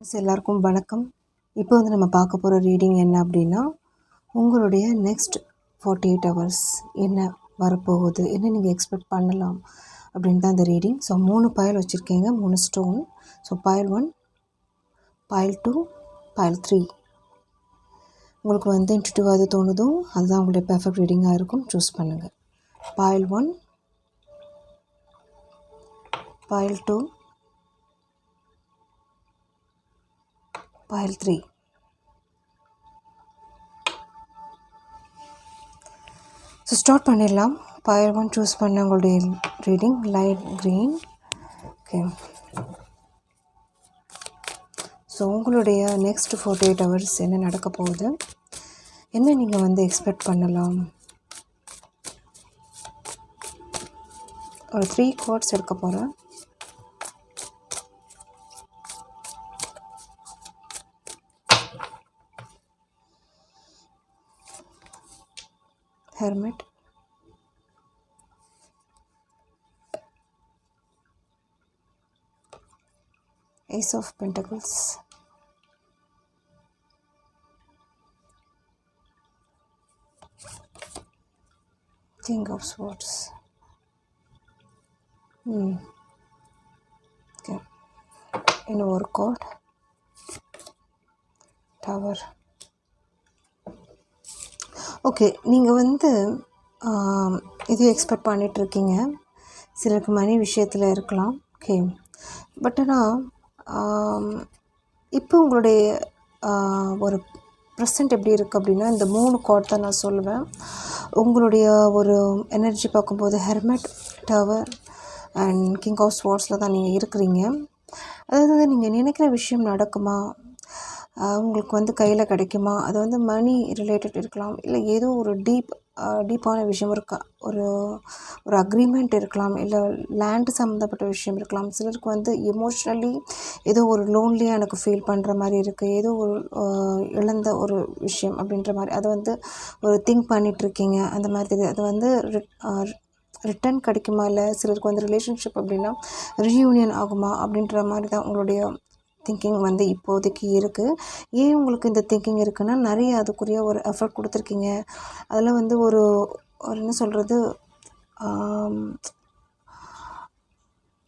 எல்லாருக்கும் வணக்கம். இப்போ வந்து நம்ம பார்க்க போகிற ரீடிங் என்ன அப்படின்னா, உங்களுடைய நெக்ஸ்ட் 48 ஹவர்ஸ் என்ன வரப்போகுது, என்ன நீங்கள் எக்ஸ்பெக்ட் பண்ணலாம் அப்படின்னு தான் இந்த ரீடிங். ஸோ 3 பயல் வச்சுருக்கீங்க, 3 ஸ்டோன். ஸோ பயல் 1, பயல் 2, பயல் 3. உங்களுக்கு வந்து இன்ட்யூட்டிவாக எது தோணுதோ அதுதான் உங்களுடைய பெர்ஃபெக்ட் ரீடிங்காக இருக்கும். சூஸ் பண்ணுங்கள். பயல் 1, பயல் 2, பயல் 3. ஸோ ஸ்டார்ட் பண்ணிடலாம். பயல் 1 சூஸ் பண்ண உங்களுடைய reading light green. Okay, so உங்களுடைய நெக்ஸ்ட் 48 ஹவர்ஸ் என்ன நடக்க போகுது, என்ன நீங்கள் வந்து எக்ஸ்பெக்ட் பண்ணலாம். ஒரு 3 கார்ட்ஸ் எடுக்க போகிறேன். Hermit, Ace of Pentacles, King of Swords. Okay, இன்னும் ஒரு கார்ட், டவர். ஓகே, நீங்கள் வந்து இது எக்ஸ்பெக்ட் பண்ணிகிட்ருக்கீங்க. சிலருக்கு மணி விஷயத்தில் இருக்கலாம். ஓகே, பட் ஆனால் இப்போ உங்களுடைய ஒரு ப்ரெசண்ட் எப்படி இருக்குது அப்படின்னா, இந்த 3 கார்ட் தான் நான் சொல்லுவேன். உங்களுடைய ஒரு எனர்ஜி பார்க்கும்போது hermit, tower and king of ஸ்வார்ட்ஸில் தான் நீங்கள் இருக்கிறீங்க. அதாவது நீங்கள் நினைக்கிற விஷயம் நடக்குமா, உங்களுக்கு வந்து கையில் கிடைக்குமா, அது வந்து மணி ரிலேட்டட் இருக்கலாம், இல்லை ஏதோ ஒரு டீப்பான விஷயம் இருக்கா, ஒரு அக்ரிமெண்ட் இருக்கலாம், இல்லை லேண்டு சம்மந்தப்பட்ட விஷயம் இருக்கலாம். சிலருக்கு வந்து எமோஷ்னலி ஏதோ ஒரு லோன்லியாக எனக்கு ஃபீல் பண்ணுற மாதிரி இருக்குது, ஏதோ ஒரு இழந்த ஒரு விஷயம் அப்படின்ற மாதிரி அதை வந்து ஒரு திங்க் பண்ணிகிட்ருக்கீங்க. அந்த மாதிரி அது வந்து ரிட்டன் கிடைக்குமா, இல்லை சிலருக்கு வந்து ரிலேஷன்ஷிப் அப்படின்னா ரீயூனியன் ஆகுமா அப்படின்ற மாதிரி தான் உங்களுடைய திங்கிங் வந்து இப்போதைக்கு இருக்குது. ஏன் உங்களுக்கு இந்த திங்கிங் இருக்குன்னா, நிறைய அதுக்குரிய ஒரு எஃபர்ட் கொடுத்துருக்கீங்க. அதில் வந்து ஒரு என்ன சொல்கிறது,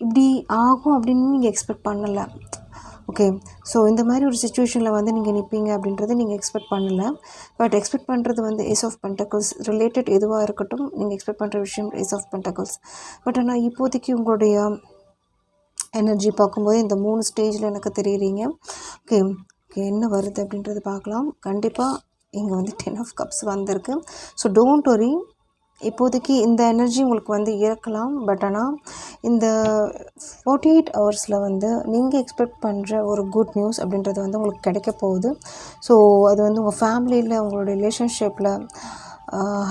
இப்படி ஆகும் அப்படின்னு நீங்கள் எக்ஸ்பெக்ட் பண்ணலை. ஓகே, ஸோ இந்த மாதிரி ஒரு சுச்சுவேஷனில் வந்து நீங்கள் நிற்பீங்க அப்படின்றது நீங்கள் எக்ஸ்பெக்ட் பண்ணலை. பட் எக்ஸ்பெக்ட் பண்ணுறது வந்து ஏஸ் ஆஃப் பென்டக்கிள்ஸ் ரிலேட்டட் எதுவாக இருக்கட்டும், நீங்கள் எக்ஸ்பெக்ட் பண்ணுற விஷயம் ஏஸ் ஆஃப் பென்டக்கிள்ஸ். பட் ஆனால் இப்போதைக்கு உங்களுடைய எனர்ஜி பார்க்கும்போது இந்த 3 ஸ்டேஜில் எனக்கு தெரியுறீங்க. ஓகே ஓகே, என்ன வருது அப்படின்றது பார்க்கலாம். கண்டிப்பாக இங்கே வந்து 10 ஆஃப் கப்ஸ் வந்திருக்கு. ஸோ டோன்ட் வரி, இப்போதைக்கு இந்த எனர்ஜி உங்களுக்கு வந்து இருக்கலாம். பட் ஆனால் இந்த 48 ஹவர்ஸில் வந்து நீங்கள் எக்ஸ்பெக்ட் பண்ணுற ஒரு குட் நியூஸ் அப்படின்றது வந்து உங்களுக்கு கிடைக்க போகுது. ஸோ அது வந்து உங்கள் ஃபேமிலியில், உங்களோட ரிலேஷன்ஷிப்பில்,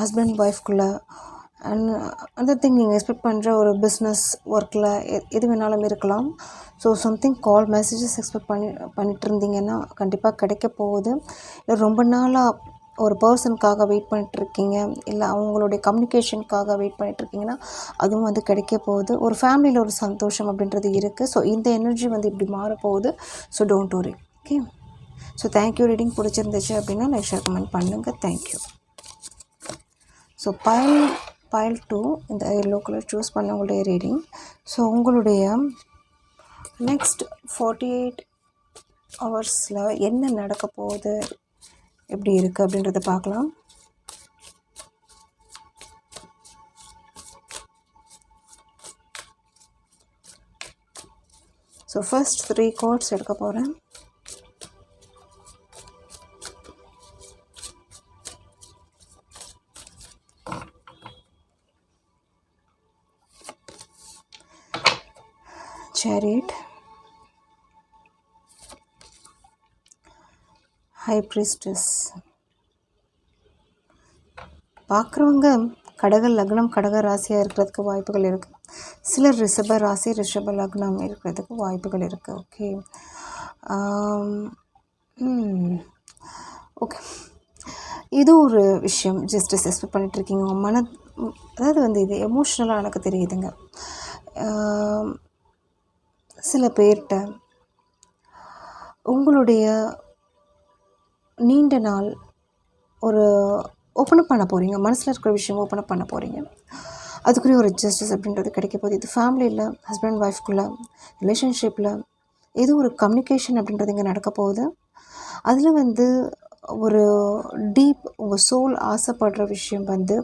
ஹஸ்பண்ட் ஒய்ஃப்குள்ளே அண்ட் அதர் திங் நீங்கள் எக்ஸ்பெக்ட் பண்ணுற ஒரு பிஸ்னஸ் ஒர்க்கில் எது வேணாலும் இருக்கலாம். ஸோ சம்திங் கால் மெசேஜஸ் எக்ஸ்பெக்ட் பண்ணிகிட்டு இருந்தீங்கன்னா கண்டிப்பாக கிடைக்க போகுது. இல்லை ரொம்ப நாளாக ஒரு பர்சனுக்காக வெயிட் பண்ணிட்டுருக்கீங்க, இல்லை அவங்களுடைய கம்யூனிகேஷனுக்காக வெயிட் பண்ணிட்டுருக்கீங்கன்னா அதுவும் வந்து கிடைக்க போகுது. ஒரு ஃபேமிலியில் ஒரு சந்தோஷம் அப்படின்றது இருக்குது. ஸோ இந்த எனர்ஜி வந்து இப்படி மாறப்போகுது. So don't worry. Okay, so thank you. Reading பிடிச்சிருந்துச்சு அப்படின்னா லைக், ஷேர், கமெண்ட் பண்ணுங்கள். தேங்க்யூ. ஸோ பயல் 2 இந்த எல்லோ கலர் சூஸ் பண்ண உங்களுடைய ரீடிங். ஸோ உங்களுடைய நெக்ஸ்ட் 48 ஹவர்ஸில் என்ன நடக்க போகுது, எப்படி இருக்குது அப்படின்றத பார்க்கலாம். ஸோ ஃபர்ஸ்ட் 3 கார்ட்ஸ் எடுக்க போகிறேன். Chariot, High Priestess. பார்க்குறவங்க கடக லக்னம், கடக ராசியாக இருக்கிறதுக்கு வாய்ப்புகள் இருக்குது. சிலர் ரிஷப ராசி, ரிஷப லக்னம் இருக்கிறதுக்கு வாய்ப்புகள் இருக்குது. ஓகே ஓகே, இது ஒரு விஷயம் ஜஸ்டிஸ் எக்ஸ்பெக்ட் பண்ணிகிட்ருக்கீங்க. உங்கள் அதாவது வந்து இது எமோஷ்னலாக எனக்கு தெரியுதுங்க. சில பேர்கிட்ட உங்களுடைய நீண்ட நாள் ஒரு ஓப்பன் அப் பண்ண போகிறீங்க, மனசில் இருக்கிற விஷயம் ஓப்பன் அப் பண்ண போகிறீங்க. அதுக்குரிய ஒரு ஜஸ்டிஸ் அப்படின்றது கிடைக்க போகுது. இது ஃபேமிலியில், ஹஸ்பண்ட் ஒய்ஃப்குள்ளே, ரிலேஷன்ஷிப்பில் ஏதோ ஒரு கம்யூனிகேஷன் அப்படின்றது இங்கே நடக்க போகுது. அதில் வந்து ஒரு டீப் உங்கள் சோல் ஆசைப்படுற விஷயம் வந்து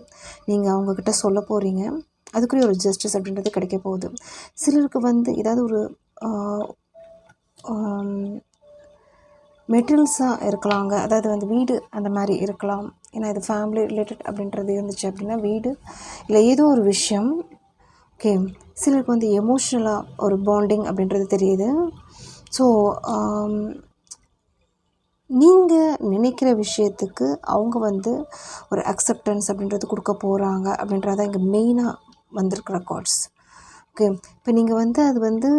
நீங்கள் அவங்கக்கிட்ட சொல்ல போகிறீங்க. அதுக்குரிய ஒரு ஜஸ்டிஸ் அப்படின்றது கிடைக்க போகுது. சிலருக்கு வந்து ஏதாவது ஒரு மெட்டீரியல்ஸாக இருக்கலாங்க, அதாவது வந்து வீடு அந்த மாதிரி இருக்கலாம். ஏன்னா இது ஃபேமிலி ரிலேட்டட் அப்படின்றது இருந்துச்சு அப்படின்னா வீடு இல்லை ஏதோ ஒரு விஷயம். ஓகே, சிலருக்கு வந்து எமோஷ்னலாக ஒரு பாண்டிங் அப்படின்றது தெரியுது. ஸோ நீங்கள் நினைக்கிற விஷயத்துக்கு அவங்க வந்து ஒரு அக்செப்டன்ஸ் அப்படின்றது கொடுக்க போகிறாங்க அப்படின்றத இங்கே மெயினாக வந்திருக்கிற கார்ட்ஸ். ஓகே, இப்போ நீங்கள் வந்து அது வந்து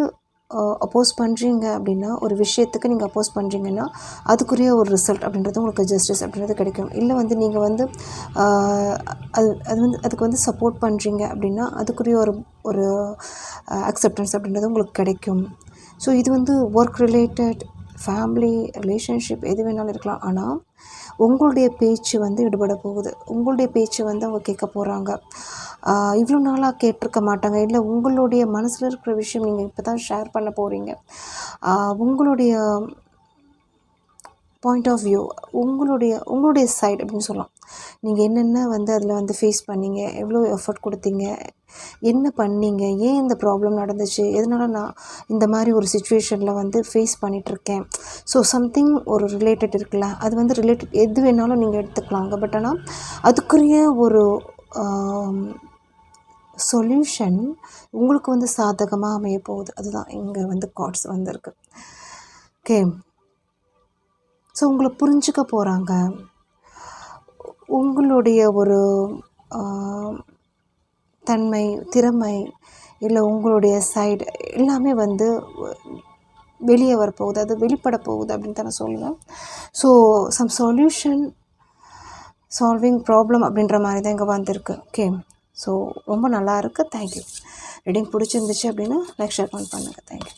அப்போஸ் பண்ணுறீங்க அப்படின்னா, ஒரு விஷயத்துக்கு நீங்கள் அப்போஸ் பண்ணுறீங்கன்னா அதுக்குரிய ஒரு ரிசல்ட் அப்படின்றது உங்களுக்கு ஜஸ்டிஸ் அப்படின்றது கிடைக்கும். இல்லை வந்து நீங்கள் வந்து அது அது வந்து அதுக்கு வந்து சப்போர்ட் பண்ணுறீங்க அப்படின்னா அதுக்குரிய ஒரு ஒரு அக்செப்டன்ஸ் அப்படின்றது உங்களுக்கு கிடைக்கும். ஸோ இது வந்து ஒர்க் ரிலேட்டட், ஃபேமிலி, ரிலேஷன்ஷிப் எது வேணாலும் இருக்கலாம். ஆனால் உங்களுடைய பேச்சு வந்து ஈடுபட போகுது. உங்களுடைய பேச்சு வந்து அவங்க கேட்க போகிறாங்க. இவ்வளோ நாளாக கேட்டிருக்க மாட்டாங்க. இல்லை உங்களுடைய மனசில் இருக்கிற விஷயம் நீங்கள் இப்போ தான் ஷேர் பண்ண போகிறீங்க. உங்களுடைய பாயிண்ட் ஆஃப் வியூ, உங்களுடைய சைடு அப்படின்னு சொல்லலாம். நீங்கள் என்னென்ன வந்து அதில் வந்து ஃபேஸ் பண்ணீங்க, எவ்வளோ எஃபர்ட் கொடுத்தீங்க, என்ன பண்ணீங்க, ஏன் இந்த ப்ராப்ளம் நடந்துச்சு, எதனால் நான் இந்த மாதிரி ஒரு சுச்சுவேஷனில் வந்து ஃபேஸ் பண்ணிகிட்ருக்கேன். ஸோ சம்திங் ஒரு ரிலேட்டட் இருக்குல்ல, அது வந்து ரிலேட்டட் எது வேணாலும் நீங்கள் எடுத்துக்கலாங்க. பட் ஆனால் அதுக்குரிய ஒரு சொல்யூஷன் உங்களுக்கு வந்து சாதகமாக அமைய போகுது. அதுதான் இங்கே வந்து கார்ட்ஸ் வந்திருக்கு. ஓகே, ஸோ உங்களை புரிஞ்சுக்க போகிறாங்க. உங்களுடைய ஒரு தன்மை, திறமை, இல்லை உங்களுடைய சைடு எல்லாமே வந்து வெளியே வரப்போகுது, அது வெளிப்பட போகுது அப்படின்னு தான் நான் சொல்லுவேன். So some solution, solving problem அப்படின்ற மாதிரி தான் இங்கே வந்திருக்கு. ஓகே, ஸோ ரொம்ப நல்லா இருக்குது. தேங்க்யூ. ரீடிங் பிடிச்சிருந்துச்சு அப்படின்னா லைக், ஷேர், கமெண்ட் பண்ணுங்கள். தேங்க்யூ.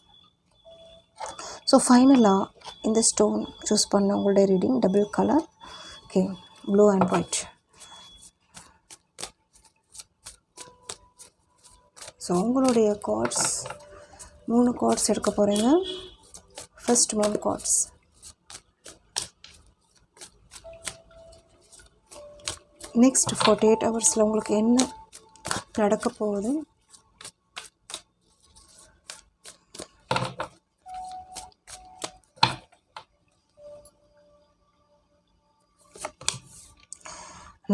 ஸோ ஃபைனலாக இந்த ஸ்டோன் சூஸ் பண்ண உங்களுடைய reading double colour. Okay, blue and white. So உங்களுடைய கார்ட்ஸ் 3 கார்ட்ஸ் எடுக்க போகிறீங்க. First 3 cards. நெக்ஸ்ட் 48 ஹவர்ஸில் உங்களுக்கு என்ன நடக்க போகுது,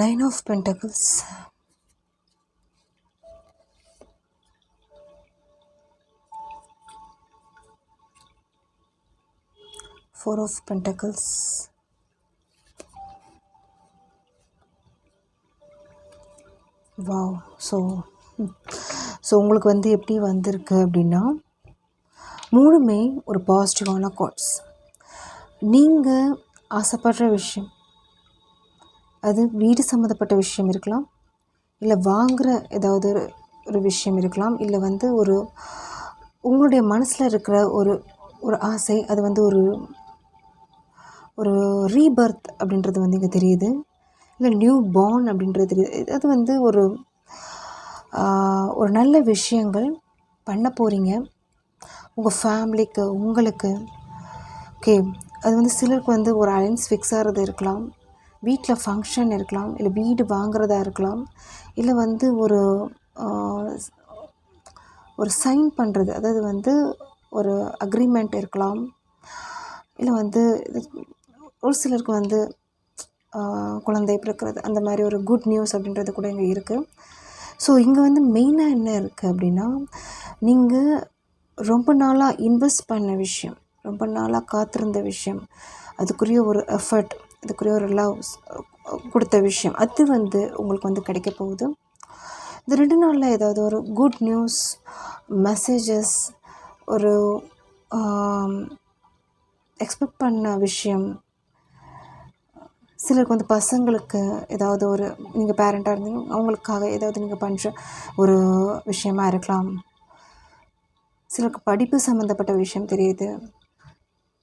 Nine of Pentacles, Four of Pentacles, wow. So உங்களுக்கு வந்து எப்படி வந்திருக்கு அப்படின்னா 3மே ஒரு பாசிட்டிவான கார்ட்ஸ். நீங்கள் ஆசைப்படுற விஷயம், அது வீடு சம்மந்தப்பட்ட விஷயம் இருக்கலாம், இல்லை வாங்குகிற ஏதாவது ஒரு விஷயம் இருக்கலாம், இல்லை வந்து உங்களுடைய மனசில் இருக்கிற ஒரு ஆசை, அது வந்து ஒரு ரீபர்த் அப்படின்றது வந்து இங்கே தெரியுது. இல்லை நியூ பார்ன் அப்படின்றது தெரியுது. அது வந்து ஒரு நல்ல விஷயங்கள் பண்ண போகிறீங்க உங்கள் ஃபேமிலிக்கு, உங்களுக்கு. ஓகே, அது வந்து சிலருக்கு வந்து ஒரு அலைன்ஸ் ஃபிக்ஸ் ஆகிறது இருக்கலாம், வீட்டில் ஃபங்க்ஷன் இருக்கலாம், இல்லை வீடு வாங்குறதா இருக்கலாம், இல்லை வந்து ஒரு சைன் பண்ணுறது, அதாவது வந்து ஒரு அக்ரிமெண்ட் இருக்கலாம், இல்லை வந்து ஒரு சிலருக்கு வந்து குழந்தை பிறக்கிறது, அந்த மாதிரி ஒரு குட் நியூஸ் அப்படின்றது கூட இங்கே இருக்குது. ஸோ இங்கே வந்து மெயினாக என்ன இருக்குது அப்படின்னா, நீங்கள் ரொம்ப நாளாக இன்வெஸ்ட் பண்ண விஷயம், ரொம்ப நாளாக காத்திருந்த விஷயம், அதுக்குரிய ஒரு எஃபர்ட், அதுக்குரிய ஒரு லவ் கொடுத்த விஷயம், அது வந்து உங்களுக்கு வந்து கிடைக்க போகுது. இந்த 2 நாளில் ஏதாவது ஒரு குட் நியூஸ், மெசேஜஸ், ஒரு எக்ஸ்பெக்ட் பண்ண விஷயம். சிலருக்கு வந்து பசங்களுக்கு ஏதாவது நீங்கள் பேரண்ட்டாக இருந்தீங்க, அவங்களுக்காக ஏதாவது நீங்கள் பண்ணுற ஒரு விஷயமா இருக்கலாம். சிலருக்கு படிப்பு சம்மந்தப்பட்ட விஷயம் தெரியுது.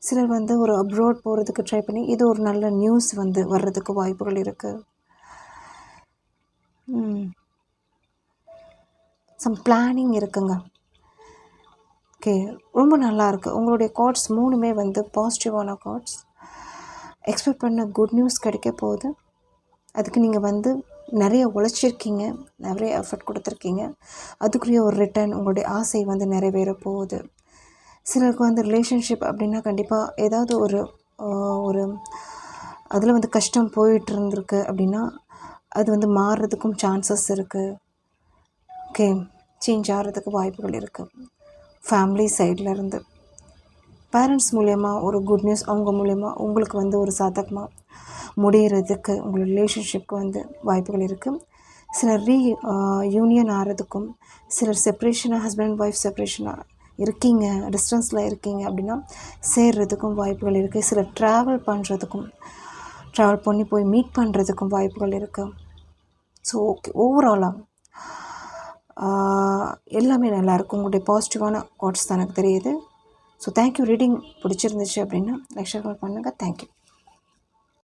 சிலர் வந்து ஒரு அப்ராட் போகிறதுக்கு ட்ரை பண்ணி இது ஒரு நல்ல நியூஸ் வந்து வர்றதுக்கு வாய்ப்புகள் இருக்குது. சம் பிளானிங் இருக்குங்க. ஓகே, ரொம்ப நல்லாயிருக்கு. உங்களுடைய கார்ட்ஸ் 3மே வந்து பாசிட்டிவான கார்ட்ஸ். எக்ஸ்பெக்ட் பண்ண குட் நியூஸ் கிடைக்க போகுது. அதுக்கு நீங்கள் வந்து நிறைய உழைச்சிருக்கீங்க, நிறைய எஃபர்ட் கொடுத்துருக்கீங்க. அதுக்குரிய ஒரு ரிட்டர்ன் உங்களுடைய ஆசை வந்து நிறைவேற போகுது. சிலருக்கு வந்து ரிலேஷன்ஷிப் அப்படின்னா கண்டிப்பாக ஏதாவது ஒரு ஒரு அதில் வந்து கஷ்டம் போயிட்டு இருந்திருக்கு அப்படின்னா அது வந்து மாறுறதுக்கும் சான்சஸ் இருக்குது. ஓகே, சேஞ்ச் ஆகிறதுக்கு வாய்ப்புகள் இருக்குது. ஃபேமிலி சைட்லேருந்து பேரண்ட்ஸ் மூலயமா ஒரு குட் நியூஸ் அவங்க மூலயமா உங்களுக்கு வந்து ஒரு சாதகமாக முடிகிறதுக்கு உங்கள் ரிலேஷன்ஷிப்க்கு வந்து வாய்ப்புகள் இருக்குது. சிலர் யூனியன் ஆகிறதுக்கும், சிலர் செப்ரேஷனாக ஹஸ்பண்ட் அண்ட் ஒய்ஃப் செப்ரேஷனாக இருக்கீங்க, டிஸ்டன்ஸில் இருக்கீங்க அப்படின்னா சேர்றதுக்கும் வாய்ப்புகள் இருக்குது. சிலர் ட்ராவல் பண்ணுறதுக்கும், ட்ராவல் பண்ணி போய் மீட் பண்ணுறதுக்கும் வாய்ப்புகள் இருக்குது. ஸோ ஓகே, ஓவராலாக எல்லாமே நல்லாயிருக்கும். உங்களுடைய பாசிட்டிவான கார்ட்ஸ் தான் எனக்கு தெரியுது. So thank you. ரீடிங் பிடிச்சிருந்துச்சு அப்படின்னா லைக் ஷேர் பண்ணுங்கள். தேங்க்யூ.